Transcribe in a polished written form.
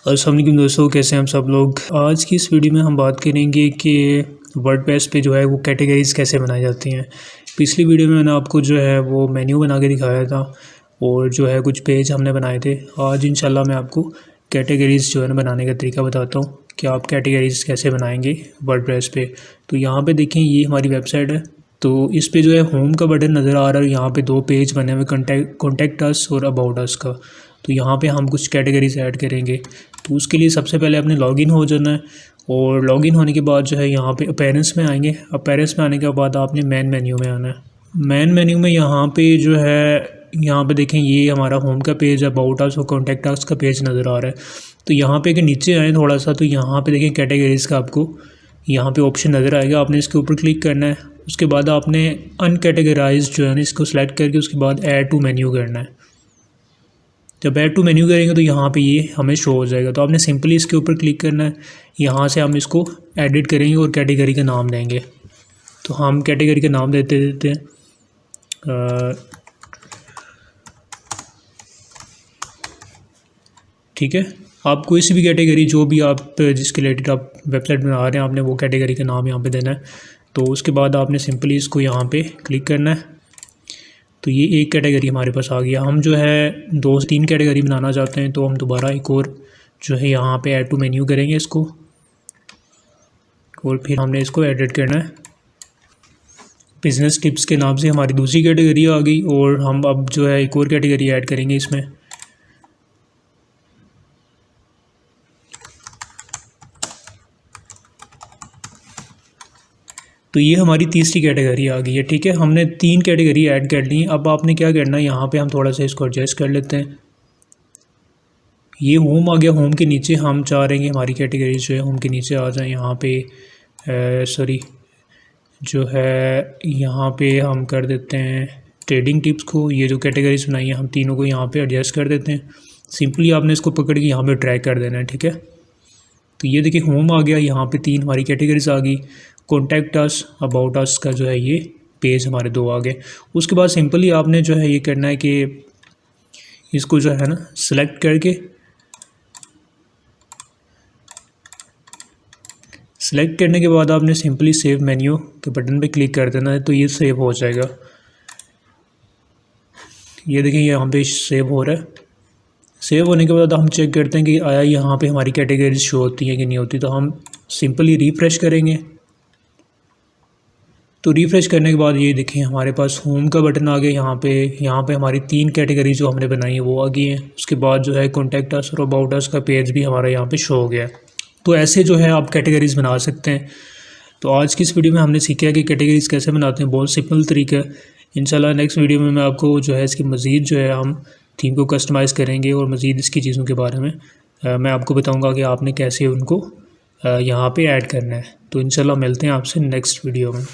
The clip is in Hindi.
अस्सलाम वालेकुम दोस्तों, कैसे हैं हम सब लोग। आज की इस वीडियो में हम बात करेंगे कि वर्डप्रेस पे जो है वो कैटेगरीज़ कैसे बनाई जाती हैं। पिछली वीडियो में मैंने आपको जो है वो मेन्यू बना के दिखाया था और जो है कुछ पेज हमने बनाए थे। आज इंशाल्लाह मैं आपको कैटेगरीज़ जो है ना बनाने का तरीका बताता हूँ कि आप कैटेगरीज़ कैसे बनाएंगे वर्डप्रेस पे। तो यहाँ पे देखें, ये हमारी वेबसाइट है। तो इस पे जो है होम का बटन नज़र आ रहा है। यहाँ पे दो पेज बने हुए, कॉन्टैक्ट अस और अबाउट अस का। तो यहाँ पे हम कुछ कैटेगरीज ऐड करेंगे। तो उसके लिए सबसे पहले अपने लॉगिन हो जाना है और लॉगिन होने के बाद जो है यहाँ पे अपीयरेंस में आएंगे। अपीयरेंस में आने के बाद आपने मेन मेन्यू में आना है। मेन मेन्यू में यहाँ पे जो है, यहाँ पे देखें ये हमारा होम का पेज, अबाउट अस और कॉन्टैक्ट अस का पेज नज़र आ रहा है। तो यहाँ पे अगर नीचे आए थोड़ा सा, तो यहाँ पे देखें कैटेगरीज़ का आपको यहाँ पे ऑप्शन नज़र आएगा। आपने इसके ऊपर क्लिक करना है। उसके बाद आपने अनकैटेगराइज जो है ना इसको सिलेक्ट करके उसके बाद ऐड टू मेन्यू करना है। जब ऐड टू मेन्यू करेंगे तो यहाँ पे ये हमें शो हो जाएगा। तो आपने सिंपली इसके ऊपर क्लिक करना है। यहाँ से हम इसको एडिट करेंगे और कैटेगरी का नाम देंगे। तो हम कैटेगरी का नाम देते हैं ठीक है। आप कोई सी भी कैटेगरी जो भी आप जिसके रिलेटेड आप वेबसाइट बना रहे हैं, आपने वो कैटेगरी का नाम यहाँ पे देना है। तो उसके बाद आपने सिंपली इसको यहाँ पे क्लिक करना है। तो ये एक कैटेगरी हमारे पास आ गया। हम जो है 2 से 3 कैटेगरी बनाना चाहते हैं, तो हम दोबारा एक और जो है यहाँ पे ऐड टू मेन्यू करेंगे इसको और फिर हमने इसको एडिट करना है। बिज़नेस टिप्स के नाम से हमारी दूसरी कैटेगरी आ गई और हम अब जो है एक और कैटेगरी ऐड करेंगे इसमें। तो ये हमारी तीसरी कैटेगरी आ गई है। ठीक है, हमने 3 कैटेगरी ऐड कर ली। अब आपने क्या करना है, यहाँ पे हम थोड़ा सा इसको एडजस्ट कर लेते हैं। ये होम आ गया। होम के नीचे हम चाह रहे हैं हमारी कैटेगरी जो है होम के नीचे आ जाए। यहाँ पे सॉरी जो है यहाँ पे हम कर देते हैं ट्रेडिंग टिप्स को। ये जो कैटेगरीज बनाई है हम तीनों को यहाँ पे एडजस्ट कर देते हैं। सिंपली आपने इसको पकड़ के यहाँ पे ड्रैग कर देना है। ठीक है, तो ये देखिए होम आ गया। यहाँ पे 3 हमारी कैटेगरीज आ गई। कॉन्टैक्ट अस, अबाउट अस का जो है ये पेज हमारे 2 आ गए। उसके बाद सिंपली आपने जो है ये करना है कि इसको जो है ना सेलेक्ट करके सेलेक्ट करने के बाद आपने सिंपली सेव मेन्यू के बटन पे क्लिक कर देना है। तो ये सेव हो जाएगा। ये देखिए यहाँ पे सेव हो रहा है। सेव होने के बाद हम चेक करते हैं कि आया यहाँ पे हमारी कैटेगरीज शो होती हैं कि नहीं होती। तो हम सिंपली रिफ़्रेश करेंगे। तो रिफ़्रेश करने के बाद ये देखें हमारे पास होम का बटन आ गया। यहाँ पे हमारी 3 कैटेगरी जो हमने बनाई है वो आ गई हैं। उसके बाद जो है कॉन्टैक्ट अस और अबाउट अस का पेज भी हमारा यहाँ पे शो हो गया। तो ऐसे जो है आप कैटेगरीज़ बना सकते हैं। तो आज की इस वीडियो में हमने सीखा कि कैटेगरीज़ कैसे बनाते हैं। बहुत सिंपल तरीका है। इंशाल्लाह नेक्स्ट वीडियो में मैं आपको जो है इसकी मज़ीद जो है हम थीम को कस्टमाइज़ करेंगे और मज़ीद इसकी चीज़ों के बारे में मैं आपको बताऊँगा कि आपने कैसे उनको यहाँ पर ऐड करना है। तो इंशाल्लाह मिलते हैं आपसे नेक्स्ट वीडियो में।